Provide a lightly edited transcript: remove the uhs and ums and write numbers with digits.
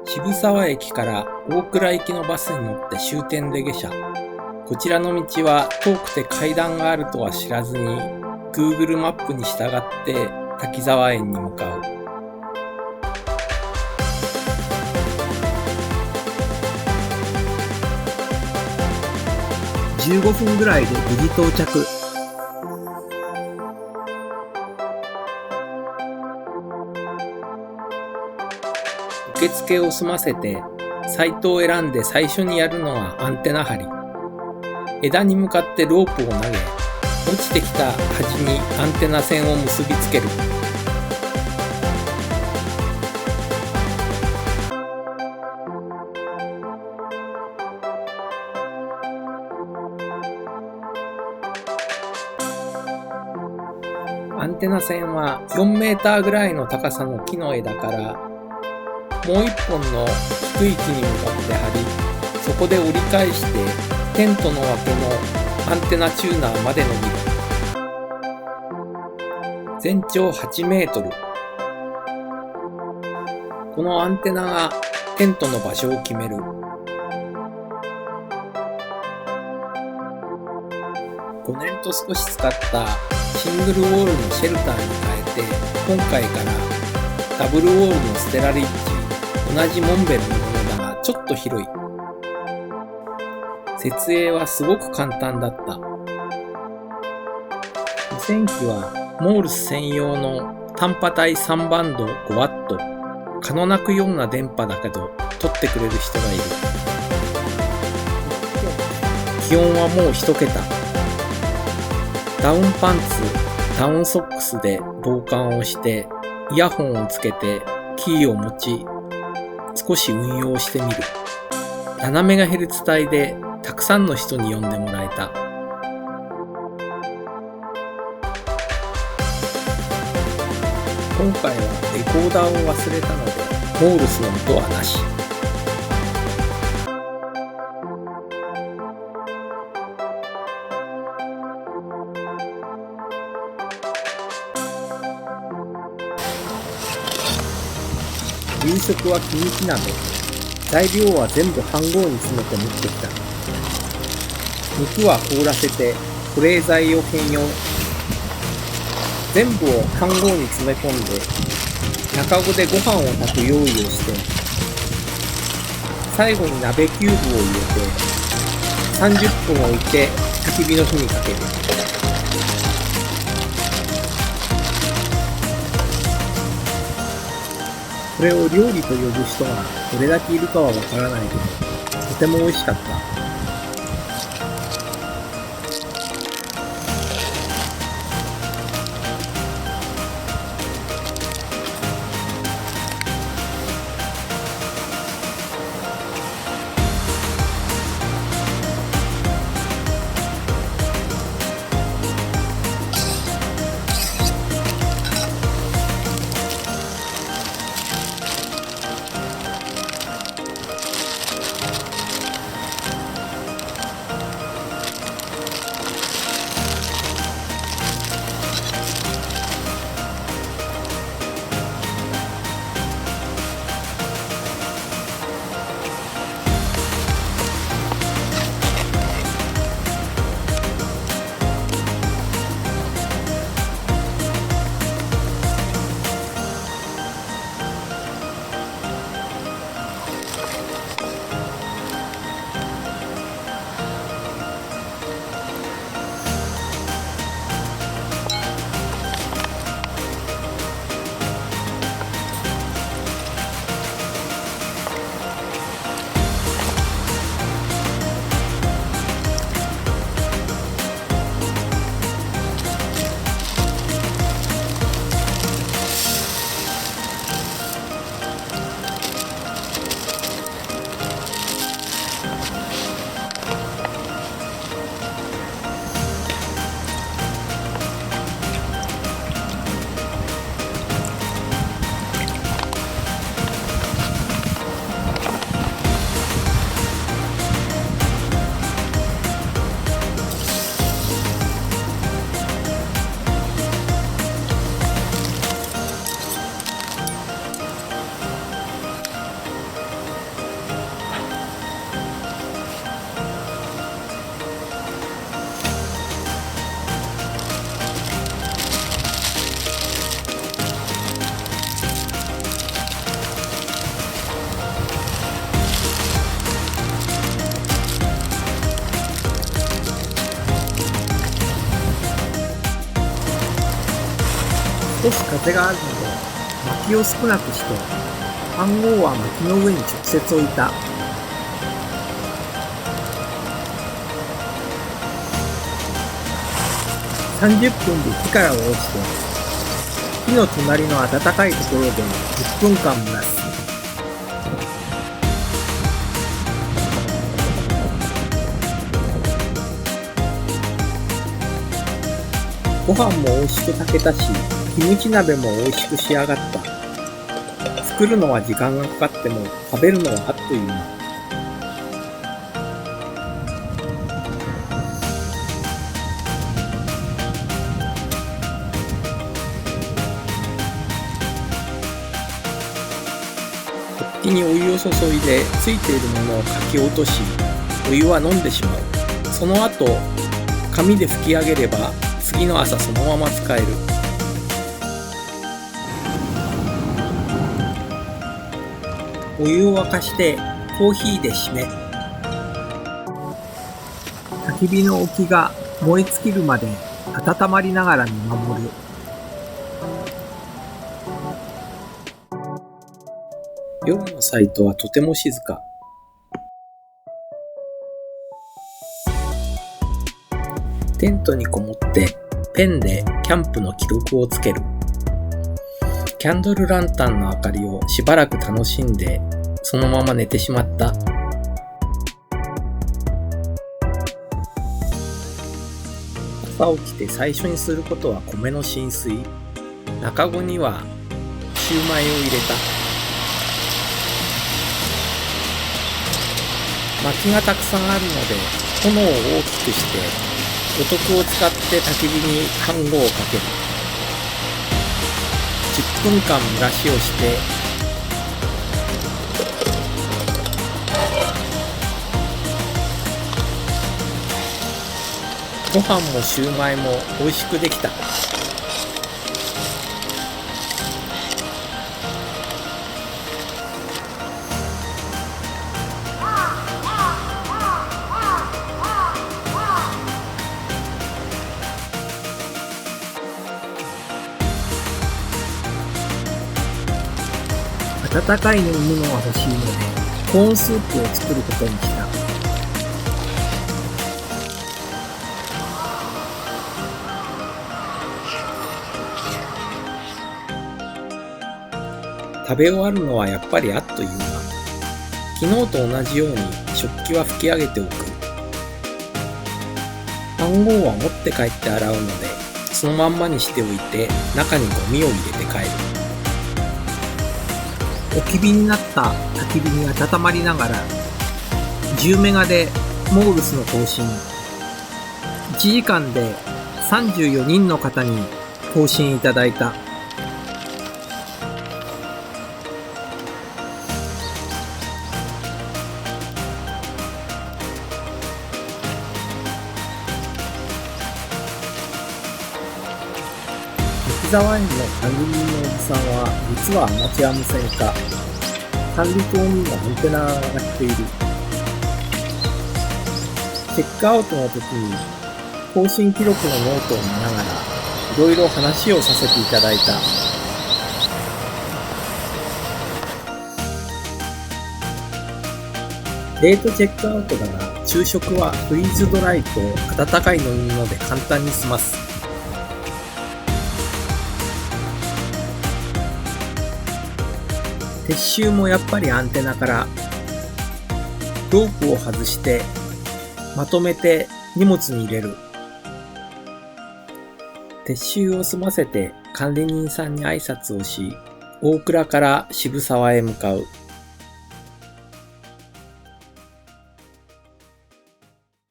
渋沢駅から大倉行きのバスに乗って終点で下車。こちらの道は遠くて階段があるとは知らずに Google マップに従って滝沢園に向かう。15分ぐらいで無事到着。受付を済ませてサイトを選んで最初にやるのはアンテナ張り。枝に向かってロープを投げ、落ちてきた端にアンテナ線を結びつける。アンテナ線は4メーターぐらいの高さの木の枝からもう一本の低い木に向かって張り、そこで折り返してテントの脇のアンテナチューナーまで伸びる。全長8メートル。このアンテナがテントの場所を決める。5年と少し使ったシングルウォールのシェルターに変えて、今回からダブルウォールのステラリッジ、同じモンベルのものだがちょっと広い。設営はすごく簡単だった。無線機はモールス専用の単波帯3バンド 5W、 蚊の鳴くような電波だけど取ってくれる人がいる。気温はもう1桁。ダウンパンツ、ダウンソックスで防寒をして、イヤホンをつけてキーを持ち、少し運用してみる。7MHz 帯でたくさんの人に呼んでもらえた。今回はレコーダーを忘れたので、モールスの音はなし。夕食はキムチ鍋。材料は全部飯盒に詰めて持ってきた。肉は凍らせて保冷剤を併用。全部を飯盒に詰め込んで中子でご飯を炊く用意をして、最後に鍋キューブを入れて30分置いて焚き火の火にかける。これを料理と呼ぶ人がどれだけいるかはわからないけど、とても美味しかった。少し風があるので薪を少なくして飯盒は薪の上に直接置いた。30分で火から下ろして火の隣の暖かいところで10分間蒸らす。ご飯も美味しく炊けたし、キムチ鍋も美味しく仕上がった。作るのは時間がかかっても食べるのはあっという間。ホッキにお湯を注いでついているものをかき落とし、お湯は飲んでしまう。その後、紙で拭き上げれば次の朝そのまま使える。お湯を沸かしてコーヒーで締め、焚き火の沖が燃え尽きるまで温まりながら見守る。夜のサイトはとても静か。テントにこもってペンでキャンプの記録をつける。キャンドルランタンの明かりをしばらく楽しんでそのまま寝てしまった。朝起きて最初にすることは米の浸水。中子にはシューマイを入れた。薪がたくさんあるので炎を大きくしてお徳を使って焚き火に飯盒をかける。10分間蒸らしをしてご飯もシューマイも美味しくできた。温かい飲み物が欲しいのでコーンスープを作ることにした。食べ終わるのはやっぱりあっという間。昨日と同じように食器は拭き上げておく。飯盒は持って帰って洗うのでそのまんまにしておいて中にゴミを入れて帰る。置き火になった焚き火に温まりながら10メガでモールスの更新。1時間で34人の方に更新いただいた。木沢園の管理人のおじさんは実はアマチュア無線化。管理棟にもアンテナが上がっている。チェックアウトの時に更新記録のノートを見ながらいろいろ話をさせていただいた。レートチェックアウトだが昼食はフリーズドライと温かい飲み物で簡単に済ます。撤収もやっぱりアンテナからロープを外してまとめて荷物に入れる。撤収を済ませて管理人さんに挨拶をし、大倉から渋沢へ向かう。